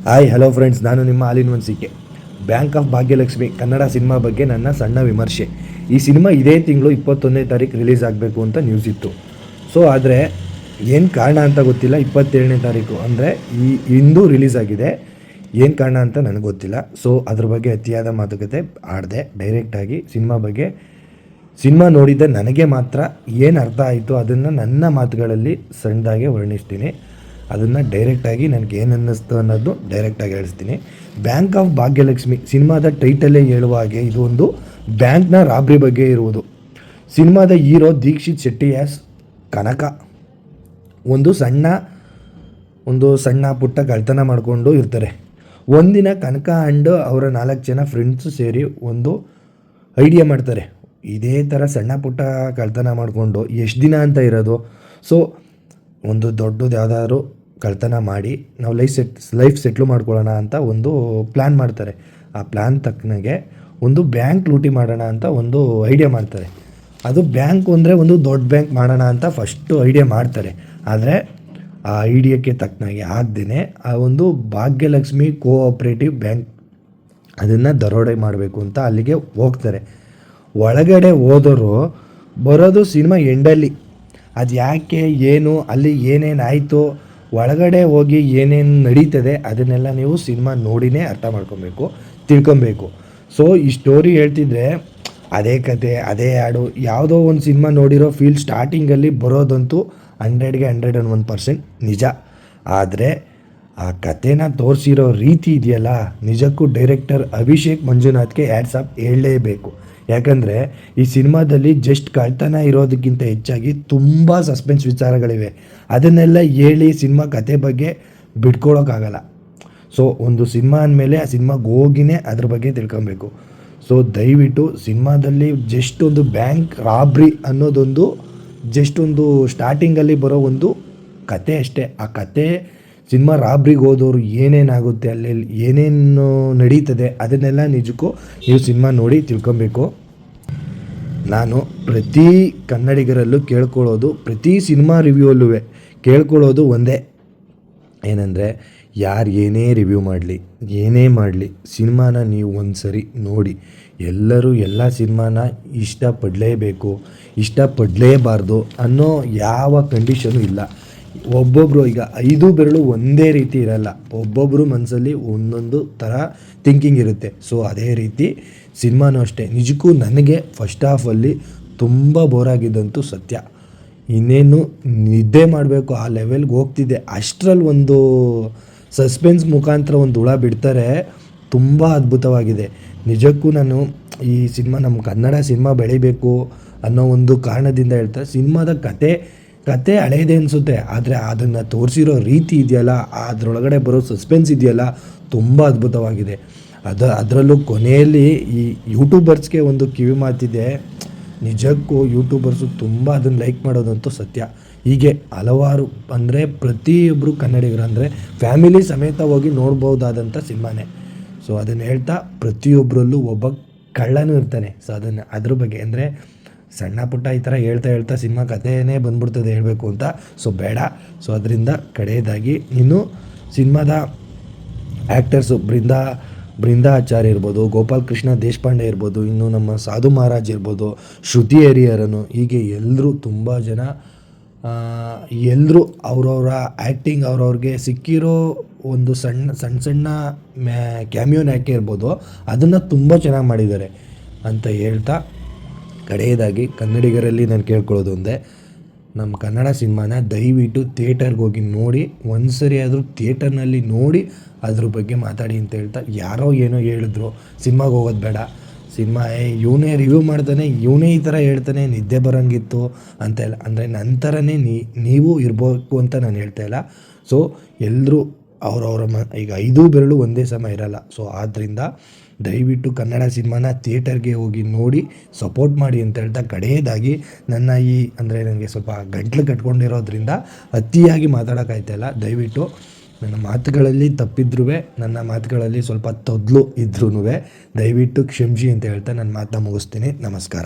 Hi hello friends, ನಾನು ನಿಮ್ಮ ಆಲಿನ್ ವಂಸಿಕೆ. Bank of Bhagyalakshmi Kannada cinema ಬಗ್ಗೆ ನನ್ನ ಸಣ್ಣ ವಿಮರ್ಶೆ. ಈ ಸಿನಿಮಾ ಇದೇ ತಿಂಗಳು 21ನೇ ತಾರೀಕು ರಿಲೀಸ್ ಆಗಬೇಕು ಅಂತ ನ್ಯೂಸ್ ಇತ್ತು. ಸೊ ಆದರೆ ಏನು ಕಾರಣ ಅಂತ ಗೊತ್ತಿಲ್ಲ. 27ನೇ ತಾರೀಕು ಅಂದರೆ ಇಂದು ರಿಲೀಸ್ ಆಗಿದೆ. ಏನು ಕಾರಣ ಅಂತ ನನಗೆ ಗೊತ್ತಿಲ್ಲ. ಸೊ ಅದ್ರ ಬಗ್ಗೆ ಅತಿಯಾದ ಮಾತುಕತೆ ಆಡಿದೆ ಡೈರೆಕ್ಟಾಗಿ. ಸಿನಿಮಾ ನೋಡಿದ್ದೆ ನನಗೆ ಮಾತ್ರ ಏನು ಅರ್ಥ ಆಯಿತು ಅದನ್ನು ನನ್ನ ಮಾತುಗಳಲ್ಲಿ ಸಣ್ಣದಾಗೆ ವರ್ಣಿಸ್ತೀನಿ. ಅದನ್ನು ಡೈರೆಕ್ಟಾಗಿ ನನಗೆ ಏನು ಅನ್ನಿಸ್ತು ಅನ್ನೋದು ಡೈರೆಕ್ಟಾಗಿ ಹೇಳಿಸ್ತೀನಿ. ಬ್ಯಾಂಕ್ ಆಫ್ ಭಾಗ್ಯಲಕ್ಷ್ಮಿ ಸಿನಿಮಾದ ಟೈಟಲೇ ಹೇಳುವ ಹಾಗೆ ಇದು ಒಂದು ಬ್ಯಾಂಕ್ನ ರಾಬ್ರಿ ಬಗ್ಗೆ ಇರುವುದು. ಸಿನಿಮಾದ ಹೀರೋ ದೀಕ್ಷಿತ್ ಶೆಟ್ಟಿ ಆ್ಯಸ್ ಕನಕ ಒಂದು ಸಣ್ಣ ಪುಟ್ಟ ಕಳ್ತನ ಮಾಡಿಕೊಂಡು ಇರ್ತಾರೆ. ಒಂದಿನ ಕನಕ ಆ್ಯಂಡ್ ಅವರ 4 ಜನ ಫ್ರೆಂಡ್ಸು ಸೇರಿ ಒಂದು ಐಡಿಯಾ ಮಾಡ್ತಾರೆ. ಇದೇ ಥರ ಸಣ್ಣ ಪುಟ್ಟ ಕಳ್ತನ ಮಾಡಿಕೊಂಡು ಎಷ್ಟು ದಿನ ಅಂತ ಇರೋದು. ಸೊ ಒಂದು ದೊಡ್ಡದು ಯಾವುದಾದ್ರು ಕಳ್ತನ ಮಾಡಿ ನಾವು ಲೈಫ್ ಸೆಟ್ಲು ಮಾಡ್ಕೊಳ್ಳೋಣ ಅಂತ ಒಂದು ಪ್ಲ್ಯಾನ್ ಮಾಡ್ತಾರೆ. ಆ ಪ್ಲ್ಯಾನ್ ತಕ್ಕನಾಗೆ ಒಂದು ಬ್ಯಾಂಕ್ ಲೂಟಿ ಮಾಡೋಣ ಅಂತ ಒಂದು ಐಡಿಯಾ ಮಾಡ್ತಾರೆ. ಅದು ಬ್ಯಾಂಕ್ ಅಂದರೆ ಒಂದು ದೊಡ್ಡ ಬ್ಯಾಂಕ್ ಮಾಡೋಣ ಅಂತ ಫಸ್ಟು ಐಡಿಯಾ ಮಾಡ್ತಾರೆ. ಆದರೆ ಆ ಐಡಿಯಾಕ್ಕೆ ತಕ್ಕನಾಗೆ ಆಗದೇ ಆ ಒಂದು ಭಾಗ್ಯಲಕ್ಷ್ಮಿ ಕೋಆಪ್ರೇಟಿವ್ ಬ್ಯಾಂಕ್ ಅದನ್ನು ದರೋಡೆ ಮಾಡಬೇಕು ಅಂತ ಅಲ್ಲಿಗೆ ಹೋಗ್ತಾರೆ. ಒಳಗಡೆ ಹೋದವರು ಬರೋದು ಸಿನಿಮಾ ಎಂಡಲ್ಲಿ. ಅದು ಯಾಕೆ ಏನು ಅಲ್ಲಿ ಏನೇನಾಯಿತು ಒಳಗಡೆ ಹೋಗಿ ಏನೇನು ನಡೀತದೆ ಅದನ್ನೆಲ್ಲ ನೀವು ಸಿನಿಮಾ ನೋಡಿನೇ ಅರ್ಥ ಮಾಡ್ಕೊಬೇಕು, ತಿಳ್ಕೊಬೇಕು. ಸೊ ಈ ಸ್ಟೋರಿ ಹೇಳ್ತಿದ್ರೆ ಅದೇ ಕತೆ ಅದೇ ಹಾಡು ಯಾವುದೋ ಒಂದು ಸಿನಿಮಾ ನೋಡಿರೋ ಫೀಲ್ ಸ್ಟಾರ್ಟಿಂಗಲ್ಲಿ ಬರೋದಂತೂ 100ಗೆ 101% ನಿಜ. ಆದರೆ ಆ ಕತೆನ ತೋರಿಸಿರೋ ರೀತಿ ಇದೆಯಲ್ಲ, ನಿಜಕ್ಕೂ ಡೈರೆಕ್ಟರ್ ಅಭಿಷೇಕ್ ಮಂಜುನಾಥ್ಗೆ ಹ್ಯಾಟ್ಸ್ ಆಫ್ ಹೇಳಲೇಬೇಕು. ಯಾಕಂದರೆ ಈ ಸಿನಿಮಾದಲ್ಲಿ ಜಸ್ಟ್ ಕಳ್ತನ ಇರೋದಕ್ಕಿಂತ ಹೆಚ್ಚಾಗಿ ತುಂಬ ಸಸ್ಪೆನ್ಸ್ ವಿಚಾರಗಳಿವೆ. ಅದನ್ನೆಲ್ಲ ಹೇಳಿ ಸಿನಿಮಾ ಕತೆ ಬಗ್ಗೆ ಬಿಟ್ಕೊಳ್ಳೋಕ್ಕಾಗಲ್ಲ. ಸೊ ಒಂದು ಸಿನಿಮಾ ಅಂದಮೇಲೆ ಆ ಸಿನಿಮಾಗೆ ಹೋಗಿನೇ ಅದ್ರ ಬಗ್ಗೆ ತಿಳ್ಕೊಬೇಕು. ಸೊ ದಯವಿಟ್ಟು ಸಿನಿಮಾದಲ್ಲಿ ಜಸ್ಟ್ ಒಂದು ಬ್ಯಾಂಕ್ ರಾಬ್ರಿ ಅನ್ನೋದೊಂದು ಜಸ್ಟ್ ಒಂದು ಸ್ಟಾರ್ಟಿಂಗಲ್ಲಿ ಬರೋ ಒಂದು ಕತೆ ಅಷ್ಟೇ. ಆ ಕತೆ ಸಿನಿಮಾ ರಾಬ್ರಿಗೆ ಹೋದವರು ಏನೇನಾಗುತ್ತೆ ಅಲ್ಲಿ ಏನೇನು ನಡೀತದೆ ಅದನ್ನೆಲ್ಲ ನಿಜಕ್ಕೂ ನೀವು ಸಿನಿಮಾ ನೋಡಿ ತಿಳ್ಕೊಬೇಕು. ನಾನು ಪ್ರತಿ ಕನ್ನಡಿಗರಲ್ಲೂ ಕೇಳ್ಕೊಳ್ಳೋದು, ಪ್ರತಿ ಸಿನಿಮಾ ರಿವ್ಯೂಲ್ಲೂ ಕೇಳ್ಕೊಳ್ಳೋದು ಒಂದೇ, ಏನಂದರೆ ಯಾರು ಏನೇ ರಿವ್ಯೂ ಮಾಡಲಿ ಏನೇ ಮಾಡಲಿ ಸಿನಿಮಾನ ನೀವು ಒಂದು ಸರಿ ನೋಡಿ. ಎಲ್ಲರೂ ಎಲ್ಲ ಸಿನಿಮಾನ ಇಷ್ಟಪಡಲೇಬೇಕು, ಇಷ್ಟಪಡಲೇಬಾರ್ದು ಅನ್ನೋ ಯಾವ ಕಂಡೀಷನು ಇಲ್ಲ. ಒಬ್ಬೊಬ್ಬರು ಈಗ 5 ಬೆರಳು ಒಂದೇ ರೀತಿ ಇರಲ್ಲ. ಒಬ್ಬೊಬ್ಬರು ಮನಸ್ಸಲ್ಲಿ ಒಂದೊಂದು ಥರ ಥಿಂಕಿಂಗ್ ಇರುತ್ತೆ. ಸೊ ಅದೇ ರೀತಿ ಸಿನಿಮಾನೂ ಅಷ್ಟೇ. ನಿಜಕ್ಕೂ ನನಗೆ ಫಸ್ಟ್ ಹಾಫಲ್ಲಿ ತುಂಬ ಬೋರಾಗಿದ್ದಂತೂ ಸತ್ಯ. ಇನ್ನೇನು ನಿದ್ದೆ ಮಾಡಬೇಕು ಆ ಲೆವೆಲ್ಗೆ ಹೋಗ್ತಿದ್ದೆ. ಅಷ್ಟರಲ್ಲಿ ಒಂದು ಸಸ್ಪೆನ್ಸ್ ಮುಖಾಂತರ ಒಂದು ಹುಳ ಬಿಡ್ತಾರೆ. ತುಂಬ ಅದ್ಭುತವಾಗಿದೆ. ನಿಜಕ್ಕೂ ನಾನು ಈ ಸಿನಿಮಾ ನಮ್ಮ ಕನ್ನಡ ಸಿನಿಮಾ ಬೆಳಿಬೇಕು ಅನ್ನೋ ಒಂದು ಕಾರಣದಿಂದ ಹೇಳ್ತಾರೆ. ಸಿನಿಮಾದ ಕತೆ ಹಳೇದೇ ಅನಿಸುತ್ತೆ, ಆದರೆ ಅದನ್ನು ತೋರಿಸಿರೋ ರೀತಿ ಇದೆಯಲ್ಲ, ಅದರೊಳಗಡೆ ಬರೋ ಸಸ್ಪೆನ್ಸ್ ಇದೆಯಲ್ಲ, ತುಂಬ ಅದ್ಭುತವಾಗಿದೆ. ಅದರಲ್ಲೂ ಕೊನೆಯಲ್ಲಿ ಈ ಯೂಟ್ಯೂಬರ್ಸ್ಗೆ ಒಂದು ಕಿವಿ ಮಾತಿದೆ. ನಿಜಕ್ಕೂ ಯೂಟ್ಯೂಬರ್ಸು ತುಂಬ ಅದನ್ನು ಲೈಕ್ ಮಾಡೋದಂತೂ ಸತ್ಯ. ಹೀಗೆ ಹಲವಾರು ಅಂದರೆ ಪ್ರತಿಯೊಬ್ಬರು ಕನ್ನಡಿಗರು ಅಂದರೆ ಫ್ಯಾಮಿಲಿ ಸಮೇತ ಹೋಗಿ ನೋಡ್ಬೋದಾದಂಥ ಸಿನಿಮಾನೇ. ಸೊ ಅದನ್ನು ಹೇಳ್ತಾ ಪ್ರತಿಯೊಬ್ಬರಲ್ಲೂ ಒಬ್ಬ ಕಳ್ಳನೂ ಇರ್ತಾನೆ. ಸೊ ಅದ್ರ ಬಗ್ಗೆ ಅಂದರೆ ಸಣ್ಣ ಪುಟ್ಟ ಈ ಥರ ಹೇಳ್ತಾ ಸಿನಿಮಾ ಕಥೆಯೇ ಬಂದ್ಬಿಡ್ತದೆ ಹೇಳಬೇಕು ಅಂತ. ಸೊ ಬೇಡ. ಸೊ ಅದರಿಂದ ಕಡೆಯದಾಗಿ ಇನ್ನು ಸಿನಿಮಾದ ಆ್ಯಕ್ಟರ್ಸು ಬೃಂದಾ ಆಚಾರ್ಯ ಇರ್ಬೋದು, ಗೋಪಾಲ್ ಕೃಷ್ಣ ದೇಶಪಾಂಡೆ ಇರ್ಬೋದು, ಇನ್ನು ನಮ್ಮ ಸಾಧು ಮಹಾರಾಜ್ ಇರ್ಬೋದು, ಶ್ರುತಿ ಹರಿಹರನು, ಹೀಗೆ ಎಲ್ಲರೂ ತುಂಬ ಜನ ಎಲ್ಲರೂ ಅವ್ರವ್ರ ಆ್ಯಕ್ಟಿಂಗ್ ಅವ್ರವ್ರಿಗೆ ಸಿಕ್ಕಿರೋ ಒಂದು ಸಣ್ಣ ಕ್ಯಾಮಿಯೋನ್ ಯಾಕೆ ಇರ್ಬೋದು ಅದನ್ನು ತುಂಬ ಚೆನ್ನಾಗಿ ಮಾಡಿದ್ದಾರೆ ಅಂತ ಹೇಳ್ತಾ ಕಡೆಯದಾಗಿ ಕನ್ನಡಿಗರಲ್ಲಿ ನಾನು ಕೇಳ್ಕೊಳ್ಳೋದು ಒಂದೇ, ನಮ್ಮ ಕನ್ನಡ ಸಿನಿಮಾನ ದಯವಿಟ್ಟು ಥಿಯೇಟರ್ಗೆ ಹೋಗಿ ನೋಡಿ. ಒಂದು ಸರಿ ಆದರೂ ಥಿಯೇಟರ್ನಲ್ಲಿ ನೋಡಿ ಅದ್ರ ಬಗ್ಗೆ ಮಾತಾಡಿ ಅಂತ ಹೇಳ್ತಾ, ಯಾರೋ ಏನೋ ಹೇಳಿದ್ರು ಸಿನಿಮಾಗೆ ಹೋಗೋದು ಬೇಡ, ಸಿನಿಮಾ ಇವನೇ ರಿವ್ಯೂ ಮಾಡ್ತಾನೆ, ಇವನೇ ಈ ಥರ ಹೇಳ್ತಾನೆ, ನಿದ್ದೆ ಬರೋಂಗಿತ್ತು ಅಂತೆಲ್ಲ ಅಂದರೆ ನಂತರನೇ ನೀವು ಇರಬೇಕು ಅಂತ ನಾನು ಹೇಳ್ತಾ ಇಲ್ಲ. ಸೊ ಎಲ್ಲರೂ ಅವರವರ ಈಗ 5 ಬೆರಳು ಒಂದೇ ಸಮ ಇರಲ್ಲ. ಸೊ ಆದ್ದರಿಂದ ದಯವಿಟ್ಟು ಕನ್ನಡ ಸಿನಿಮಾನ ಥಿಯೇಟರ್ಗೆ ಹೋಗಿ ನೋಡಿ ಸಪೋರ್ಟ್ ಮಾಡಿ ಅಂತ ಹೇಳ್ತಾ ಕಡೆಯದಾಗಿ ನನ್ನ ಅಂದರೆ ನನಗೆ ಸ್ವಲ್ಪ ಗಂಟ್ಲು ಕಟ್ಕೊಂಡಿರೋದ್ರಿಂದ ಅತಿಯಾಗಿ ಮಾತಾಡೋಕ್ಕಾಯ್ತಾಯಿಲ್ಲ. ದಯವಿಟ್ಟು ನನ್ನ ಮಾತುಗಳಲ್ಲಿ ತಪ್ಪಿದ್ರೂ ನನ್ನ ಮಾತುಗಳಲ್ಲಿ ಸ್ವಲ್ಪ ತೊದಲು ಇದ್ರೂ ದಯವಿಟ್ಟು ಕ್ಷಮಿಸಿ ಅಂತ ಹೇಳ್ತಾ ನನ್ನ ಮಾತನ್ನ ಮುಗಿಸ್ತೀನಿ. ನಮಸ್ಕಾರ.